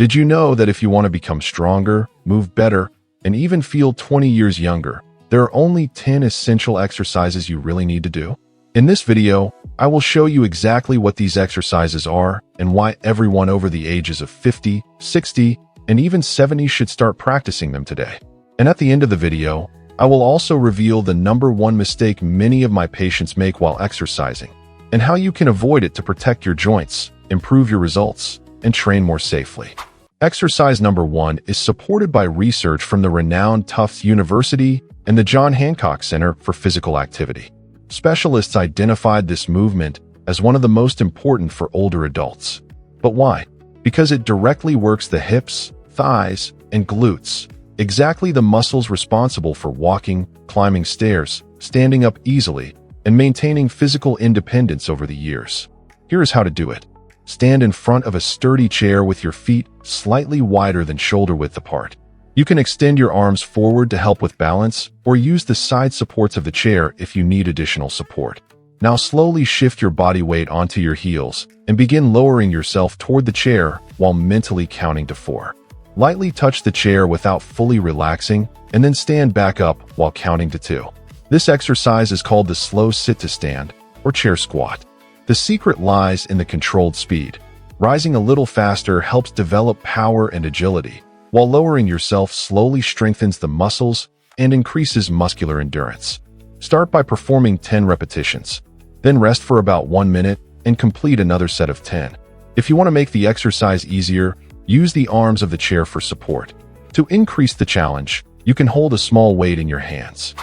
Did you know that if you want to become stronger, move better, and even feel 20 years younger, there are only 10 essential exercises you really need to do? In this video, I will show you exactly what these exercises are and why everyone over the ages of 50, 60, and even 70 should start practicing them today. And at the end of the video, I will also reveal the #1 mistake many of my patients make while exercising, and how you can avoid it to protect your joints, improve your results, and train more safely. Exercise #1 is supported by research from the renowned Tufts University and the John Hancock Center for Physical Activity. Specialists identified this movement as one of the most important for older adults. But why? Because it directly works the hips, thighs, and glutes, exactly the muscles responsible for walking, climbing stairs, standing up easily, and maintaining physical independence over the years. Here is how to do it. Stand in front of a sturdy chair with your feet slightly wider than shoulder width apart. You can extend your arms forward to help with balance, or use the side supports of the chair if you need additional support. Now slowly shift your body weight onto your heels and begin lowering yourself toward the chair while mentally counting to 4. Lightly touch the chair without fully relaxing, and then stand back up while counting to 2. This exercise is called the slow sit to stand, or chair squat. The secret lies in the controlled speed. Rising a little faster helps develop power and agility, while lowering yourself slowly strengthens the muscles and increases muscular endurance. Start by performing 10 repetitions. Then rest for about 1 minute and complete another set of 10. If you want to make the exercise easier, use the arms of the chair for support. To increase the challenge, you can hold a small weight in your hands.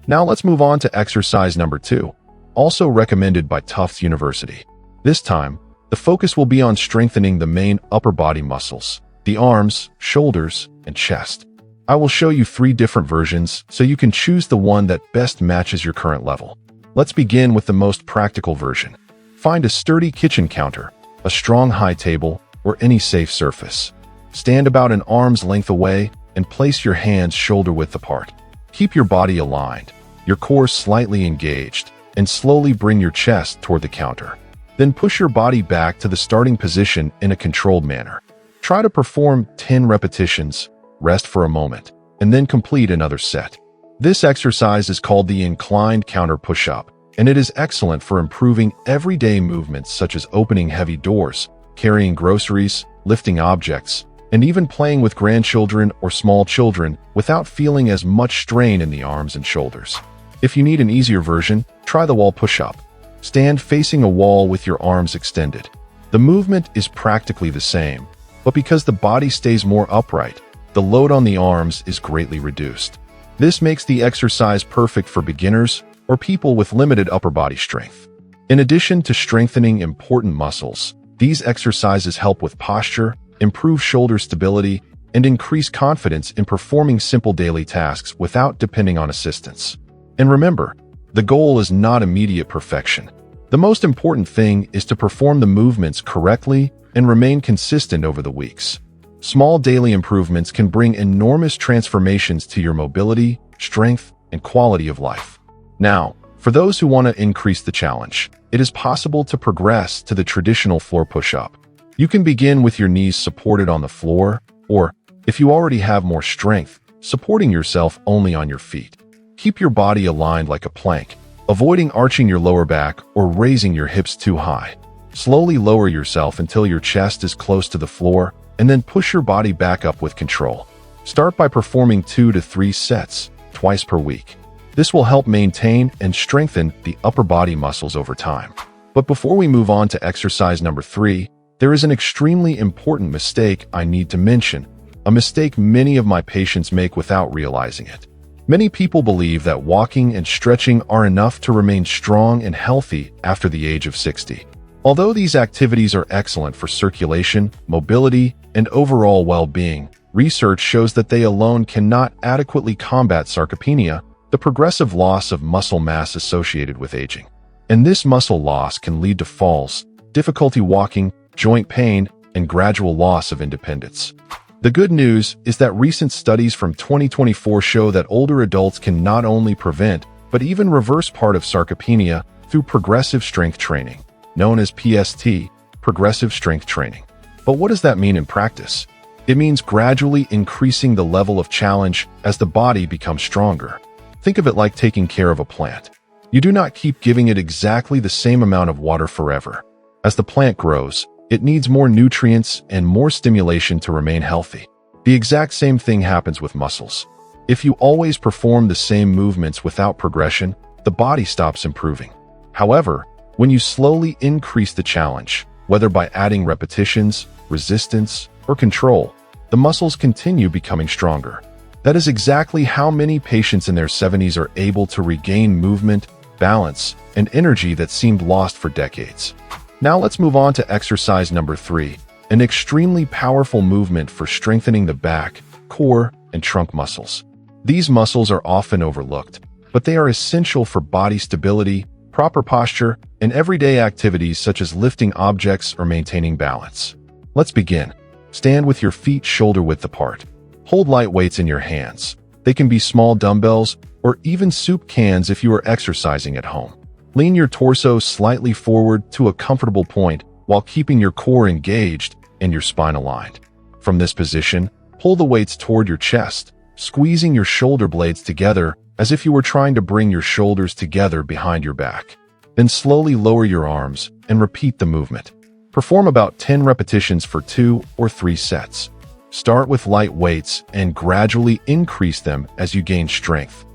Now let's move on to exercise #2, also recommended by Tufts University. This time, the focus will be on strengthening the main upper body muscles, the arms, shoulders, and chest. I will show you 3 different versions so you can choose the one that best matches your current level. Let's begin with the most practical version. Find a sturdy kitchen counter, a strong high table, or any safe surface. Stand about an arm's length away and place your hands shoulder width apart. Keep your body aligned, your core slightly engaged, and slowly bring your chest toward the counter. Then push your body back to the starting position in a controlled manner. Try to perform 10 repetitions, rest for a moment, and then complete another set. This exercise is called the inclined counter push-up, and it is excellent for improving everyday movements such as opening heavy doors, carrying groceries, lifting objects, and even playing with grandchildren or small children without feeling as much strain in the arms and shoulders. If you need an easier version, try the wall push-up. Stand facing a wall with your arms extended. The movement is practically the same, but because the body stays more upright, the load on the arms is greatly reduced. This makes the exercise perfect for beginners or people with limited upper body strength. In addition to strengthening important muscles, these exercises help with posture, improve shoulder stability, and increase confidence in performing simple daily tasks without depending on assistance. And remember, the goal is not immediate perfection. The most important thing is to perform the movements correctly and remain consistent over the weeks. Small daily improvements can bring enormous transformations to your mobility, strength, and quality of life. Now, for those who want to increase the challenge, it is possible to progress to the traditional floor push-up. You can begin with your knees supported on the floor, or, if you already have more strength, supporting yourself only on your feet. Keep your body aligned like a plank, avoiding arching your lower back or raising your hips too high. Slowly lower yourself until your chest is close to the floor, and then push your body back up with control. Start by performing 2 to 3 sets, twice per week. This will help maintain and strengthen the upper body muscles over time. But before we move on to exercise #3, there is an extremely important mistake I need to mention, a mistake many of my patients make without realizing it. Many people believe that walking and stretching are enough to remain strong and healthy after the age of 60. Although these activities are excellent for circulation, mobility, and overall well-being, research shows that they alone cannot adequately combat sarcopenia, the progressive loss of muscle mass associated with aging. And this muscle loss can lead to falls, difficulty walking, joint pain, and gradual loss of independence. The good news is that recent studies from 2024 show that older adults can not only prevent, but even reverse part of sarcopenia through progressive strength training, known as PST, progressive strength training. But what does that mean in practice? It means gradually increasing the level of challenge as the body becomes stronger. Think of it like taking care of a plant. You do not keep giving it exactly the same amount of water forever. As the plant grows, it needs more nutrients and more stimulation to remain healthy. The exact same thing happens with muscles. If you always perform the same movements without progression, the body stops improving. However, when you slowly increase the challenge, whether by adding repetitions, resistance, or control, the muscles continue becoming stronger. That is exactly how many patients in their 70s are able to regain movement, balance, and energy that seemed lost for decades. Now let's move on to exercise number 3, an extremely powerful movement for strengthening the back, core, and trunk muscles. These muscles are often overlooked, but they are essential for body stability, proper posture, and everyday activities such as lifting objects or maintaining balance. Let's begin. Stand with your feet shoulder-width apart. Hold light weights in your hands. They can be small dumbbells or even soup cans if you are exercising at home. Lean your torso slightly forward to a comfortable point while keeping your core engaged and your spine aligned. From this position, pull the weights toward your chest, squeezing your shoulder blades together as if you were trying to bring your shoulders together behind your back. Then slowly lower your arms and repeat the movement. Perform about 10 repetitions for 2 or 3 sets. Start with light weights and gradually increase them as you gain strength.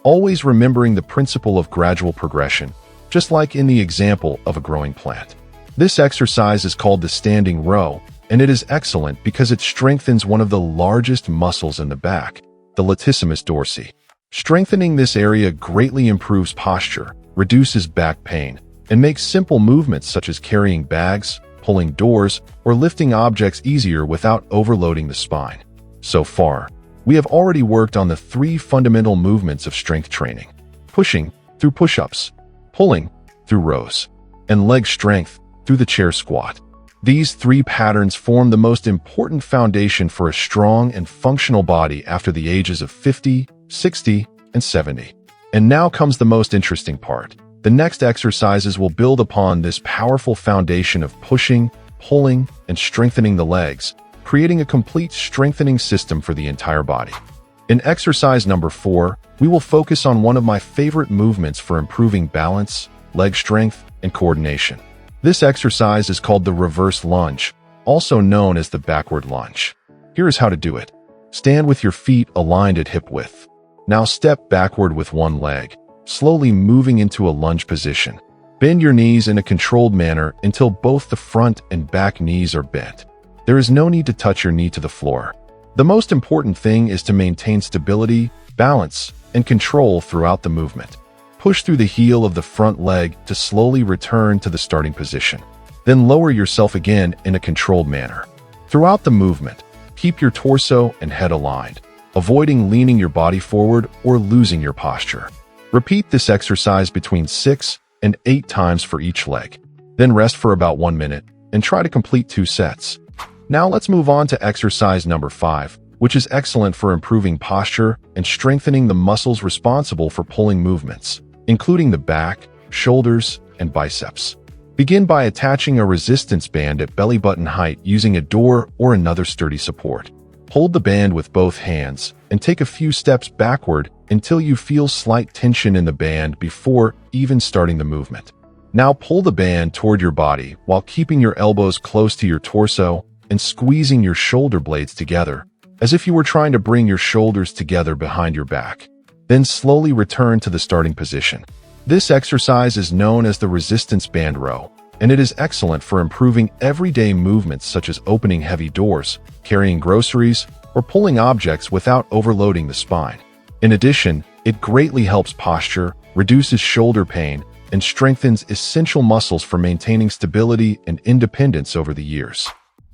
Always remembering the principle of gradual progression, just like in the example of a growing plant. This exercise is called the standing row, and it is excellent because it strengthens one of the largest muscles in the back, the latissimus dorsi. Strengthening this area greatly improves posture, reduces back pain, and makes simple movements such as carrying bags, pulling doors, or lifting objects easier without overloading the spine. So far, we have already worked on the 3 fundamental movements of strength training: pushing through push-ups, pulling through rows, and leg strength through the chair squat. These 3 patterns form the most important foundation for a strong and functional body after the ages of 50, 60, and 70. And now comes the most interesting part. The next exercises will build upon this powerful foundation of pushing, pulling, and strengthening the legs, creating a complete strengthening system for the entire body. In exercise number 4, we will focus on one of my favorite movements for improving balance, leg strength, and coordination. This exercise is called the reverse lunge, also known as the backward lunge. Here is how to do it. Stand with your feet aligned at hip width. Now step backward with one leg, slowly moving into a lunge position. Bend your knees in a controlled manner until both the front and back knees are bent. There is no need to touch your knee to the floor. The most important thing is to maintain stability, balance, and control throughout the movement. Push through the heel of the front leg to slowly return to the starting position. Then lower yourself again in a controlled manner. Throughout the movement, keep your torso and head aligned, avoiding leaning your body forward or losing your posture. Repeat this exercise between 6 and 8 times for each leg. Then rest for about 1 minute and try to complete 2 sets. Now let's move on to exercise number 5, which is excellent for improving posture and strengthening the muscles responsible for pulling movements, including the back, shoulders, and biceps. Begin by attaching a resistance band at belly button height using a door or another sturdy support. Hold the band with both hands and take a few steps backward until you feel slight tension in the band before even starting the movement. Now pull the band toward your body while keeping your elbows close to your torso and squeezing your shoulder blades together, as if you were trying to bring your shoulders together behind your back. Then slowly return to the starting position. This exercise is known as the resistance band row, and it is excellent for improving everyday movements such as opening heavy doors, carrying groceries, or pulling objects without overloading the spine. In addition, it greatly helps posture, reduces shoulder pain, and strengthens essential muscles for maintaining stability and independence over the years.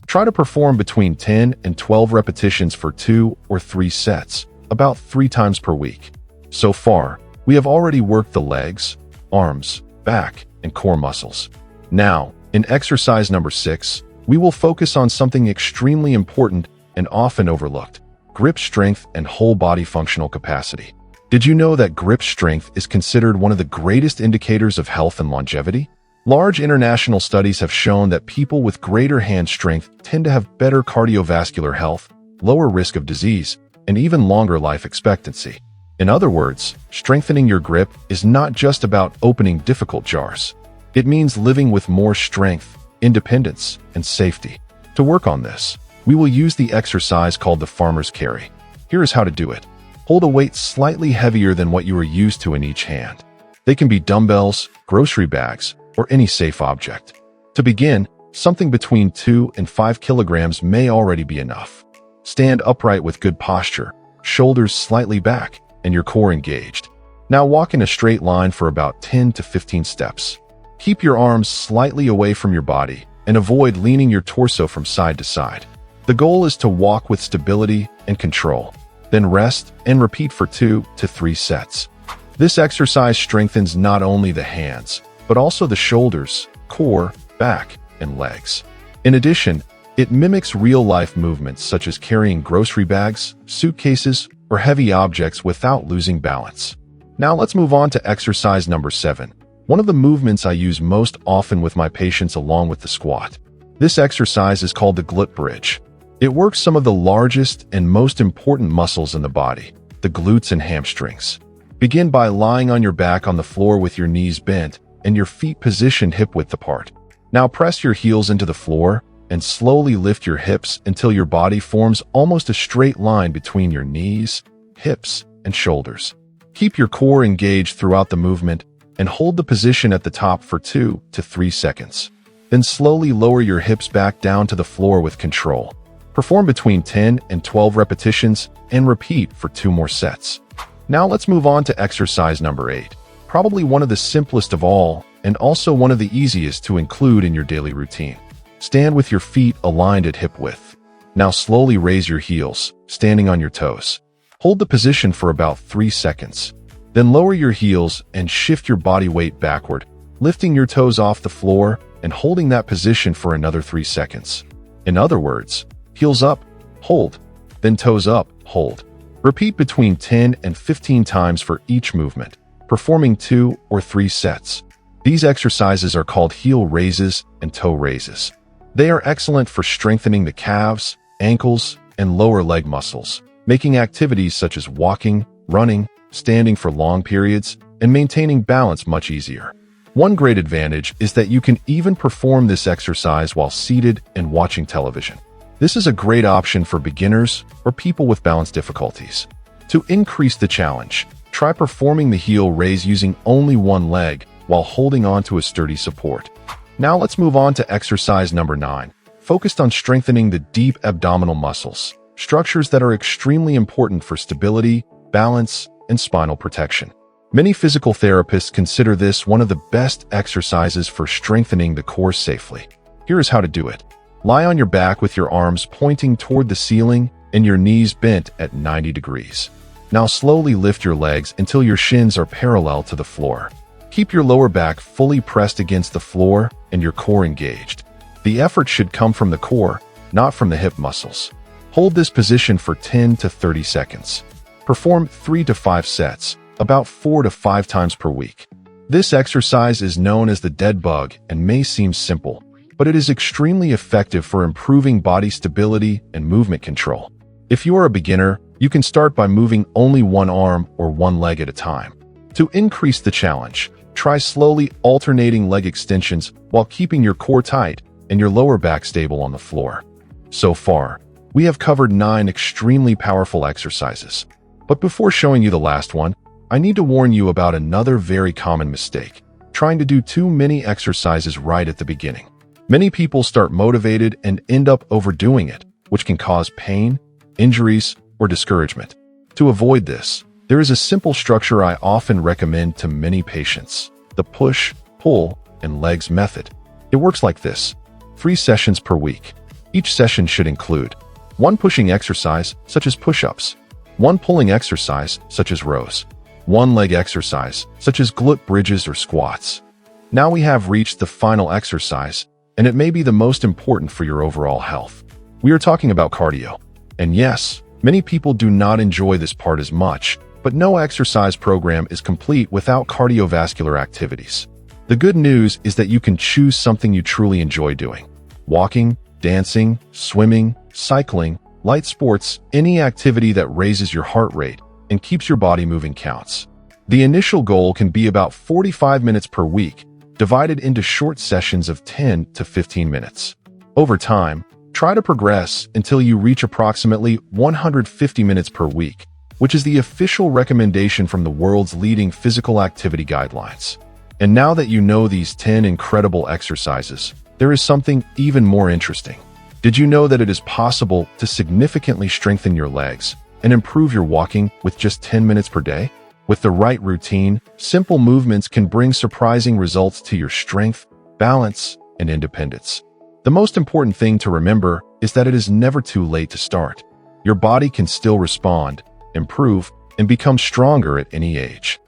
Try to perform between 10 and 12 repetitions for 2 or 3 sets, about 3 times per week. So far, we have already worked the legs, arms, back, and core muscles. Now, in exercise number 6, we will focus on something extremely important and often overlooked: grip strength and whole body functional capacity. Did you know that grip strength is considered one of the greatest indicators of health and longevity? Large international studies have shown that people with greater hand strength tend to have better cardiovascular health, lower risk of disease, and even longer life expectancy. In other words, strengthening your grip is not just about opening difficult jars. It means living with more strength, independence, and safety. To work on this, we will use the exercise called the farmer's carry. Here is how to do it. Hold a weight slightly heavier than what you are used to in each hand. They can be dumbbells, grocery bags, or any safe object. To begin, something between 2 and 5 kilograms may already be enough. Stand upright with good posture, shoulders slightly back, and your core engaged. Now walk in a straight line for about 10 to 15 steps. Keep your arms slightly away from your body and avoid leaning your torso from side to side. The goal is to walk with stability and control, then rest and repeat for 2 to 3 sets. This exercise strengthens not only the hands, but also the shoulders, core, back, and legs. In addition, it mimics real-life movements such as carrying grocery bags, suitcases, or heavy objects without losing balance. Now let's move on to exercise number 7, one of the movements I use most often with my patients along with the squat. This exercise is called the glute bridge. It works some of the largest and most important muscles in the body, the glutes and hamstrings. Begin by lying on your back on the floor with your knees bent and your feet positioned hip-width apart. Now press your heels into the floor and slowly lift your hips until your body forms almost a straight line between your knees, hips, and shoulders. Keep your core engaged throughout the movement and hold the position at the top for 2 to 3 seconds. Then slowly lower your hips back down to the floor with control. Perform between 10 and 12 repetitions and repeat for 2 more sets. Now let's move on to exercise number 8. Probably one of the simplest of all, and also one of the easiest to include in your daily routine. Stand with your feet aligned at hip width. Now slowly raise your heels, standing on your toes. Hold the position for about 3 seconds. Then lower your heels and shift your body weight backward, lifting your toes off the floor and holding that position for another 3 seconds. In other words, heels up, hold, then toes up, hold. Repeat between 10 and 15 times for each movement, performing 2 or 3 sets. These exercises are called heel raises and toe raises. They are excellent for strengthening the calves, ankles, and lower leg muscles, making activities such as walking, running, standing for long periods, and maintaining balance much easier. One great advantage is that you can even perform this exercise while seated and watching television. This is a great option for beginners or people with balance difficulties. To increase the challenge, try performing the heel raise using only one leg while holding on to a sturdy support. Now let's move on to exercise number 9, focused on strengthening the deep abdominal muscles, structures that are extremely important for stability, balance, and spinal protection. Many physical therapists consider this one of the best exercises for strengthening the core safely. Here is how to do it. Lie on your back with your arms pointing toward the ceiling and your knees bent at 90 degrees. Now slowly lift your legs until your shins are parallel to the floor. Keep your lower back fully pressed against the floor and your core engaged. The effort should come from the core, not from the hip muscles. Hold this position for 10 to 30 seconds. Perform 3 to 5 sets, about 4 to 5 times per week. This exercise is known as the dead bug and may seem simple, but it is extremely effective for improving body stability and movement control. If you are a beginner, you can start by moving only one arm or one leg at a time. To increase the challenge, try slowly alternating leg extensions while keeping your core tight and your lower back stable on the floor. So far, we have covered 9 extremely powerful exercises. But before showing you the last one, I need to warn you about another very common mistake: trying to do too many exercises right at the beginning. Many people start motivated and end up overdoing it, which can cause pain, injuries, or discouragement. To avoid this, there is a simple structure I often recommend to many patients: the push, pull, and legs method. It works like this: 3 sessions per week. Each session should include 1 pushing exercise, such as push-ups, 1 pulling exercise, such as rows, 1 leg exercise, such as glute bridges or squats. Now we have reached the final exercise, and it may be the most important for your overall health. We are talking about cardio. And yes, many people do not enjoy this part as much, but no exercise program is complete without cardiovascular activities. The good news is that you can choose something you truly enjoy doing. Walking, dancing, swimming, cycling, light sports, any activity that raises your heart rate and keeps your body moving counts. The initial goal can be about 45 minutes per week, divided into short sessions of 10 to 15 minutes. Over time, try to progress until you reach approximately 150 minutes per week, which is the official recommendation from the world's leading physical activity guidelines. And now that you know these 10 incredible exercises, there is something even more interesting. Did you know that it is possible to significantly strengthen your legs and improve your walking with just 10 minutes per day? With the right routine, simple movements can bring surprising results to your strength, balance, and independence. The most important thing to remember is that it is never too late to start. Your body can still respond, improve, and become stronger at any age.